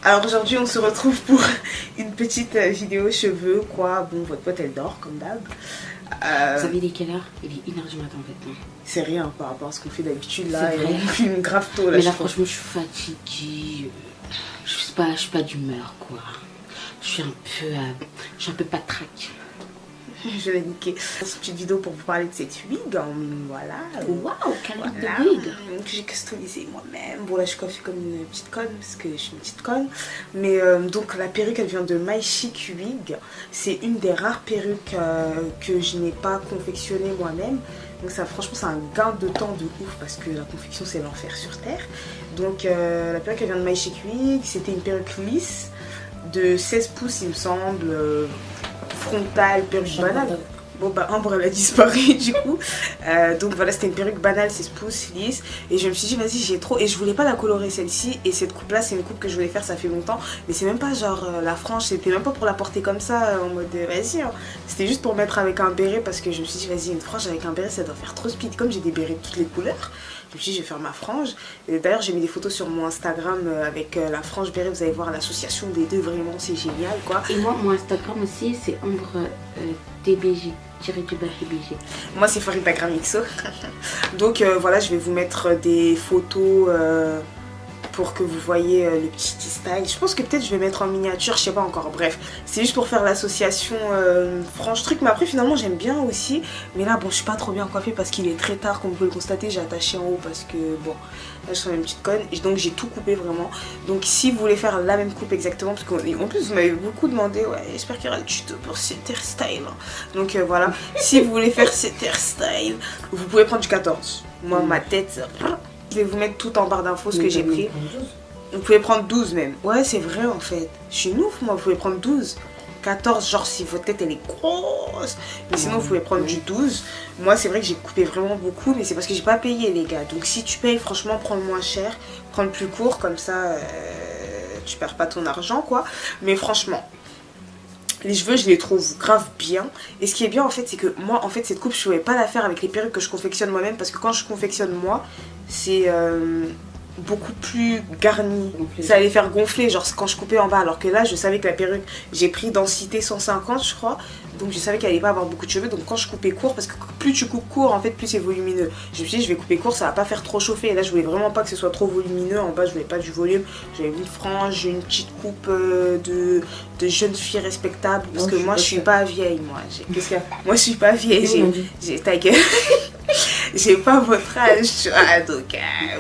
Alors aujourd'hui on se retrouve pour une petite vidéo cheveux quoi. Bon, votre pote elle dort comme d'hab. Vous savez il est quelle heure? Il est 1h du matin en fait. C'est rien par rapport à ce qu'on fait d'habitude là. C'est vrai. On filme grave tôt là. Mais là franchement je suis fatiguée. Je suis pas d'humeur quoi. Je suis un peu patraque. Je l'ai niqué. C'est une petite vidéo pour vous parler de cette wig. Voilà. Waouh, quelle Voilà. de wig. Que j'ai customisé moi-même. Bon là je suis coiffée comme une petite conne parce que je suis une petite conne. Mais donc la perruque elle vient de My Chic Wig. C'est une des rares perruques que je n'ai pas confectionnée moi-même. Donc ça franchement c'est un gain de temps de ouf parce que la confection c'est l'enfer sur terre. Donc la perruque elle vient de My Chic Wig. C'était une perruque lisse de 16 pouces il me semble. Frontale, perruque banale. Bon bah Ambre elle a disparu du coup. Donc voilà c'était une perruque banale 16 pouces lisse. Et je me suis dit vas-y j'ai trop. Et je voulais pas la colorer celle-ci. Et cette coupe là c'est une coupe que je voulais faire ça fait longtemps. Mais c'est même pas genre la frange. C'était même pas pour la porter comme ça en mode vas-y hein. C'était juste pour mettre avec un béret. Parce que je me suis dit vas-y une frange avec un béret ça doit faire trop speed. Comme j'ai des bérets de toutes les couleurs, je me suis dit je vais faire ma frange. Et d'ailleurs j'ai mis des photos sur mon Instagram avec la frange béret. Vous allez voir l'association des deux, vraiment c'est génial quoi. Et moi mon Instagram aussi c'est Ambre TBG. Moi c'est Farida Gramixo. Donc voilà je vais vous mettre des photos pour que vous voyez le petit style. Je pense que peut-être je vais mettre en miniature, je sais pas encore, bref. C'est juste pour faire l'association franche truc. Mais après finalement j'aime bien aussi. Mais là bon je suis pas trop bien coiffée parce qu'il est très tard. Comme vous pouvez le constater j'ai attaché en haut parce que bon là je suis une petite conne. Et donc j'ai tout coupé vraiment. Donc si vous voulez faire la même coupe exactement, parce qu'en plus vous m'avez beaucoup demandé, ouais j'espère qu'il y aura le tuto pour cet hairstyle. Donc voilà, si vous voulez faire cet hairstyle, vous pouvez prendre du 14. Moi ma tête... Je vais vous mettre tout en barre d'infos ce que j'ai pris. Vous pouvez prendre 12 même. Ouais c'est vrai en fait. Je suis une ouf moi, vous pouvez prendre 12. 14 genre si votre tête elle est grosse. Mais sinon vous pouvez prendre du 12. Moi c'est vrai que j'ai coupé vraiment beaucoup. Mais c'est parce que j'ai pas payé les gars. Donc si tu payes franchement prends le moins cher. Prends le plus court comme ça tu perds pas ton argent quoi. Mais franchement les cheveux je les trouve grave bien. Et ce qui est bien en fait c'est que moi en fait cette coupe je pouvais pas la faire avec les perruques que je confectionne moi-même. Parce que quand je confectionne moi c'est beaucoup plus garni. Ça allait faire gonfler genre quand je coupais en bas. Alors que là je savais que la perruque j'ai pris densité 150 je crois. Donc je savais qu'elle allait pas avoir beaucoup de cheveux. Donc quand je coupais court, parce que plus tu coupes court en fait plus c'est volumineux. Je me suis dit je vais couper court, ça va pas faire trop chauffer. Et là je voulais vraiment pas que ce soit trop volumineux. En bas je voulais pas du volume. J'avais une frange, une petite coupe de jeune fille respectable. Parce que moi je suis pas vieille moi. Moi je suis pas vieille. J'ai ta gueule. J'ai pas votre âge, tu vois, donc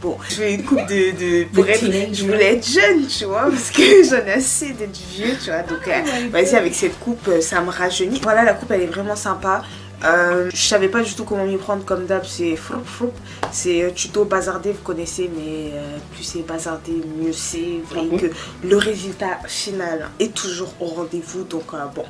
bon, je fais une coupe je voulais être jeune, tu vois, parce que j'en ai assez d'être vieux, tu vois, donc vas-y avec cette coupe, ça me rajeunit. Voilà, la coupe elle est vraiment sympa. Je savais pas du tout comment m'y prendre comme d'hab, c'est floup floup, c'est tuto bazardé, vous connaissez, mais plus c'est bazardé, mieux c'est. Vous voyez que le résultat final est toujours au rendez-vous, donc bon.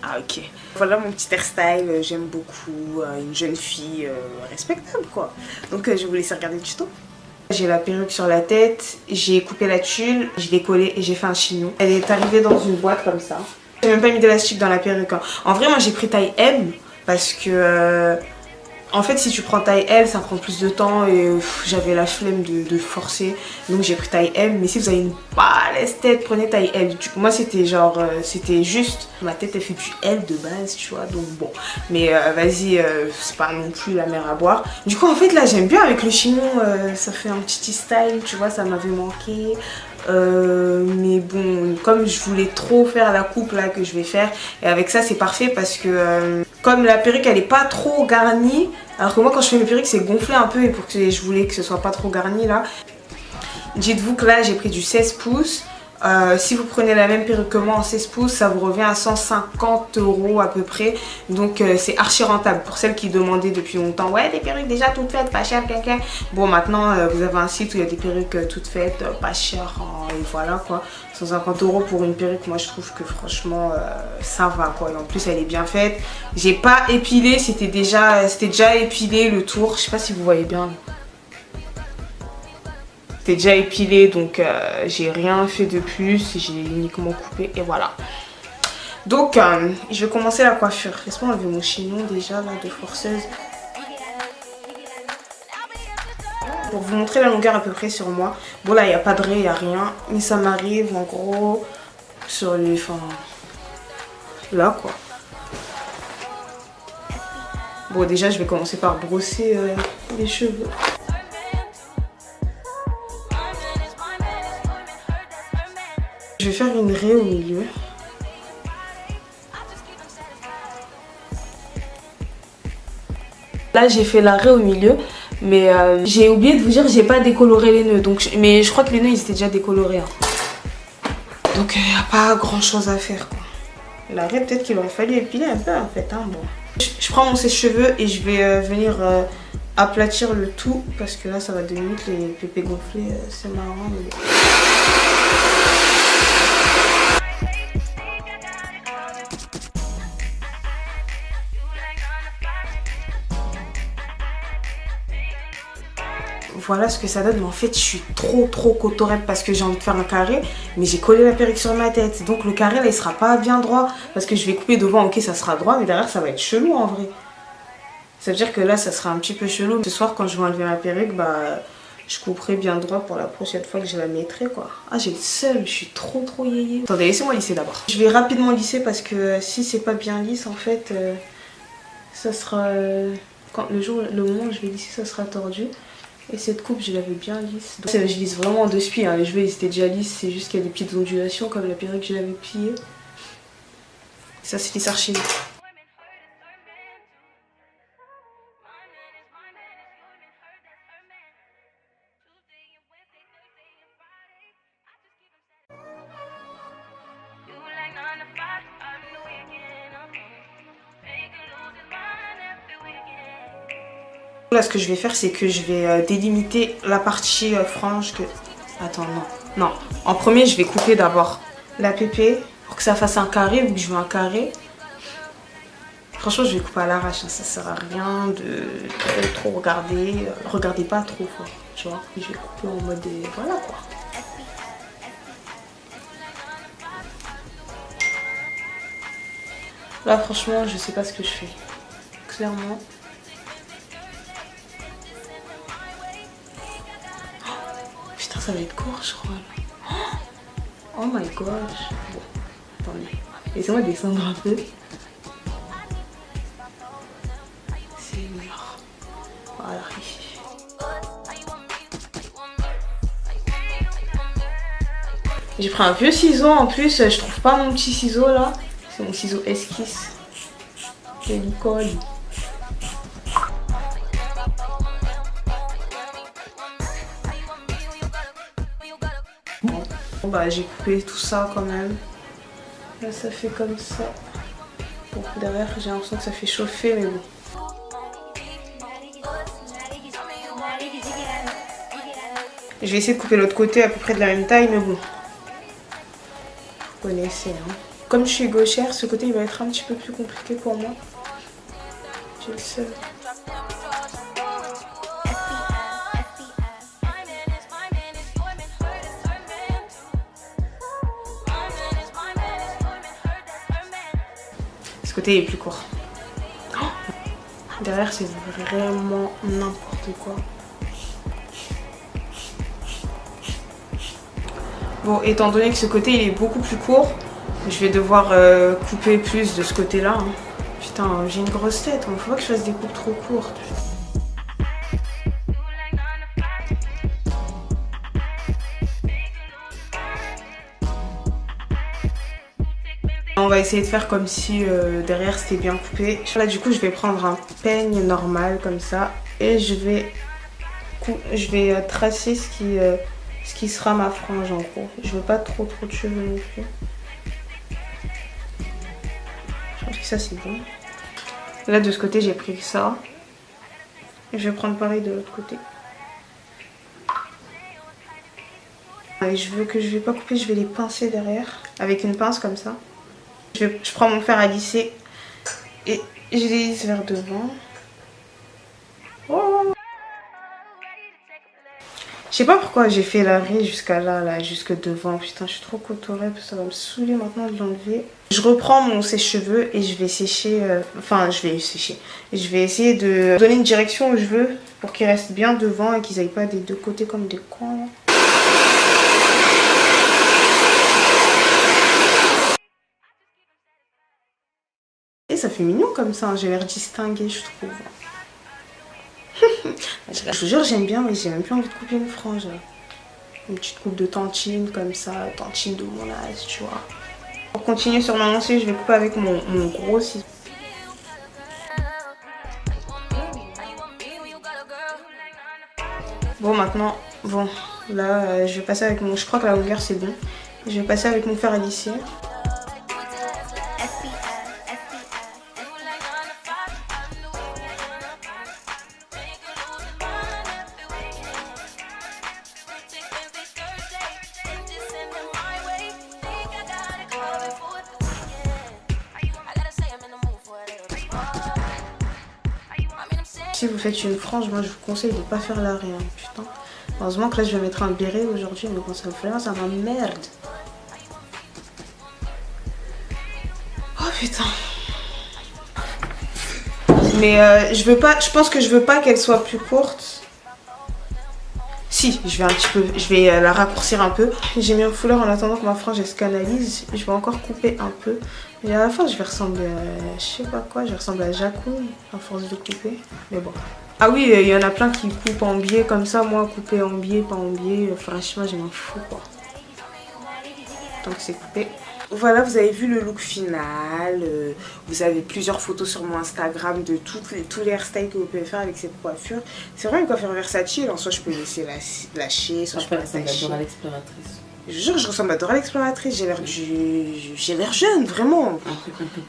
Ah ok. Voilà mon petit hairstyle, j'aime beaucoup, une jeune fille respectable quoi. Donc je vais vous laisser regarder le tuto. J'ai la perruque sur la tête, j'ai coupé la tulle, je l'ai collée et j'ai fait un chignon. Elle est arrivée dans une boîte comme ça. J'ai même pas mis d'élastique dans la perruque. Hein. En vrai moi j'ai pris taille M parce que... En fait si tu prends taille L ça prend plus de temps et j'avais la flemme de forcer. Donc j'ai pris taille M. Mais si vous avez une balèze tête prenez taille L. Moi c'était genre c'était juste ma tête elle fait du L de base tu vois. Donc bon mais vas-y c'est pas non plus la mer à boire. Du coup en fait là j'aime bien avec le chignon. Ça fait un petit style tu vois, ça m'avait manqué. Mais bon comme je voulais trop faire la coupe là que je vais faire, et avec ça c'est parfait parce que comme la perruque elle est pas trop garnie, alors que moi quand je fais mes perruques c'est gonflé un peu, et pour que je voulais que ce soit pas trop garni là, dites-vous que là j'ai pris du 16 pouces. Si vous prenez la même perruque que moi en 16 pouces, ça vous revient à 150 € à peu près. Donc c'est archi rentable pour celles qui demandaient depuis longtemps. Ouais, des perruques déjà toutes faites, pas cher, quelqu'un. Bon, maintenant vous avez un site où il y a des perruques toutes faites, pas cher. Et voilà quoi. 150 € pour une perruque, moi je trouve que franchement ça va quoi. Et en plus elle est bien faite. J'ai pas épilé, c'était déjà épilé le tour. Je sais pas si vous voyez bien. C'était déjà épilé donc j'ai rien fait de plus, j'ai uniquement coupé et voilà. Donc je vais commencer la coiffure. Laisse-moi enlever mon chignon déjà là de forceuse. Pour vous montrer la longueur à peu près sur moi. Bon là il n'y a pas de raie, il n'y a rien. Mais ça m'arrive en gros sur les... Enfin... Là quoi. Bon déjà je vais commencer par brosser les cheveux. Je vais faire une raie au milieu. Là j'ai fait la raie au milieu. Mais j'ai oublié de vous dire, j'ai pas décoloré les nœuds. Donc, mais je crois que les nœuds ils étaient déjà décolorés. Hein. Donc il n'y a pas grand chose à faire quoi. La raie peut-être qu'il aurait fallu épiler un peu en fait. Hein, bon. Je prends mon sèche-cheveux et je vais venir aplatir le tout. Parce que là ça va 2 minutes, les pépés gonflés, c'est marrant. Mais... Voilà ce que ça donne, mais en fait je suis trop cotorette parce que j'ai envie de faire un carré, mais j'ai collé la perruque sur ma tête, donc le carré là il sera pas bien droit parce que je vais couper devant, ok ça sera droit, mais derrière ça va être chelou en vrai. Ça veut dire que là ça sera un petit peu chelou. Ce soir quand je vais enlever ma perruque, bah je couperai bien droit pour la prochaine fois que je la mettrai quoi. Ah j'ai le seum, je suis trop yéyé. Attendez, laissez-moi lisser d'abord. Je vais rapidement lisser parce que si c'est pas bien lisse en fait, ça sera... quand le moment où je vais lisser ça sera tordu. Et cette coupe, je l'avais bien lisse. Donc, je lisse vraiment en 2 spies. Hein. Les cheveux, ils étaient déjà lisses. C'est juste qu'il y a des petites ondulations comme la perruque que je l'avais pliée. Ça se lisse archi vite. Là ce que je vais faire c'est que je vais délimiter la partie frange que... Attends non. En premier je vais couper d'abord la pépé pour que ça fasse un carré vu que je veux un carré. Franchement je vais couper à l'arrache, hein. Ça sert à rien de trop regarder. Regardez pas trop fort, tu vois. Je vais couper en mode... Voilà quoi. Là franchement je sais pas ce que je fais. Clairement. Ça va être court je crois. Oh my gosh. Bon, attendez. Laissez-moi descendre un peu. C'est mûr. Voilà, ici. J'ai pris un vieux ciseau en plus. Je trouve pas mon petit ciseau là. C'est mon ciseau esquisse. De Nicole. Bon bah j'ai coupé tout ça quand même. Là ça fait comme ça. Bon derrière j'ai l'impression que ça fait chauffer mais bon. Je vais essayer de couper l'autre côté à peu près de la même taille mais bon. Vous connaissez hein. Comme je suis gauchère, ce côté il va être un petit peu plus compliqué pour moi. J'ai le seul. Ce côté est plus court. Oh, derrière c'est vraiment n'importe quoi. Bon, étant donné que ce côté il est beaucoup plus court, je vais devoir couper plus de ce côté là. Hein. Putain, j'ai une grosse tête, il faut pas que je fasse des coupes trop courtes. On va essayer de faire comme si derrière c'était bien coupé. Là du coup je vais prendre un peigne normal comme ça et je vais tracer ce qui sera ma frange en gros. Je veux pas trop de cheveux non plus. Je pense que ça c'est bon. Là de ce côté j'ai pris ça. Et je vais prendre pareil de l'autre côté. Et je vais pas couper, je vais les pincer derrière avec une pince comme ça. Je prends mon fer à lisser et je les lisse vers devant. Oh, sais pas pourquoi j'ai fait l'arrêt jusqu'à là, jusque devant. Putain, je suis trop cotorée, ça va me saouler maintenant de l'enlever. Je reprends mon sèche-cheveux et je vais sécher, je vais essayer de donner une direction aux cheveux pour qu'ils restent bien devant et qu'ils aillent pas des deux côtés comme des cons là. Et ça fait mignon comme ça, hein. J'ai l'air distinguée je trouve. Je vous jure j'aime bien mais j'ai même plus envie de couper une frange. Une petite coupe de tantine comme ça, tantine de mon âge tu vois. Pour continuer sur ma lancée je vais couper avec mon gros ciseau. Bon maintenant, bon là je vais passer avec mon, je crois que la longueur c'est bon. Je vais passer avec mon fer à lisser. Si vous faites une frange, moi je vous conseille de ne pas faire l'arrêt, hein, putain. Heureusement que là je vais mettre un béret aujourd'hui, mais quand ça me fait là, ça m'emmerde. Oh putain. Mais je veux pas, je pense que je veux pas qu'elle soit plus courte. Si, je vais un petit peu, je vais la raccourcir un peu. J'ai mis un foulard en attendant que ma frange elle se canalise. Je vais encore couper un peu. Et à la fin, je vais ressembler à, je sais pas quoi, je vais ressembler à Jacou à force de couper. Mais bon. Ah oui, il y en a plein qui coupent en biais comme ça. Moi, couper en biais, pas en biais, franchement, je m'en fous quoi. Tant que c'est coupé. Voilà, vous avez vu le look final. Vous avez plusieurs photos sur mon Instagram de tous les hairstyles que vous pouvez faire avec cette coiffure. C'est vraiment une coiffure versatile. En soit, je peux laisser lâcher, soit je peux l'attacher. Dora l'exploratrice. Je jure, je ressemble à Dora l'exploratrice, j'ai l'air jeune, vraiment.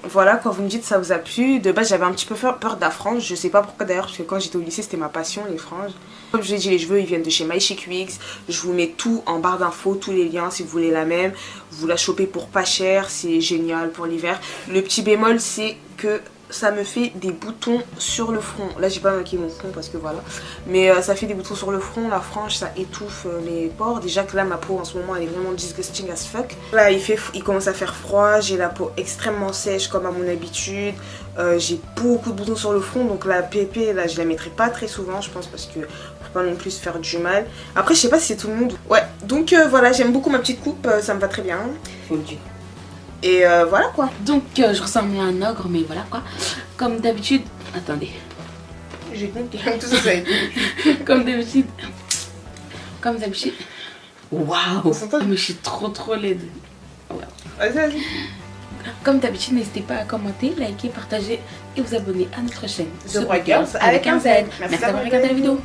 Voilà, quand vous me dites ça vous a plu, de base j'avais un petit peu peur de la frange, je sais pas pourquoi d'ailleurs, parce que quand j'étais au lycée c'était ma passion, les franges. Comme je vous ai dit, les cheveux ils viennent de chez My Chic Wigs, je vous mets tout en barre d'infos, tous les liens si vous voulez la même. Vous la chopez pour pas cher, c'est génial pour l'hiver. Le petit bémol c'est que ça me fait des boutons sur le front. Là j'ai pas maquillé mon front parce que voilà. Mais ça fait des boutons sur le front, la frange ça étouffe mes pores. Déjà que là ma peau en ce moment elle est vraiment disgusting as fuck. Là il commence à faire froid, j'ai la peau extrêmement sèche comme à mon habitude. J'ai beaucoup de boutons sur le front donc la pépé là je la mettrai pas très souvent je pense parce que faut pas non plus se faire du mal. Après je sais pas si c'est tout le monde. Ouais donc voilà j'aime beaucoup ma petite coupe, ça me va très bien. Faut le dire. Et voilà quoi. Donc je ressemble à un ogre mais voilà quoi. Comme d'habitude. Attendez. J'ai compris tout ça. Comme d'habitude. Comme d'habitude. Waouh. Mais je suis trop laide. Ouais. Vas-y. Comme d'habitude, n'hésitez pas à commenter, liker, partager et vous abonner à notre chaîne The Roi Girls avec un Z. Merci d'avoir regardé la vidéo.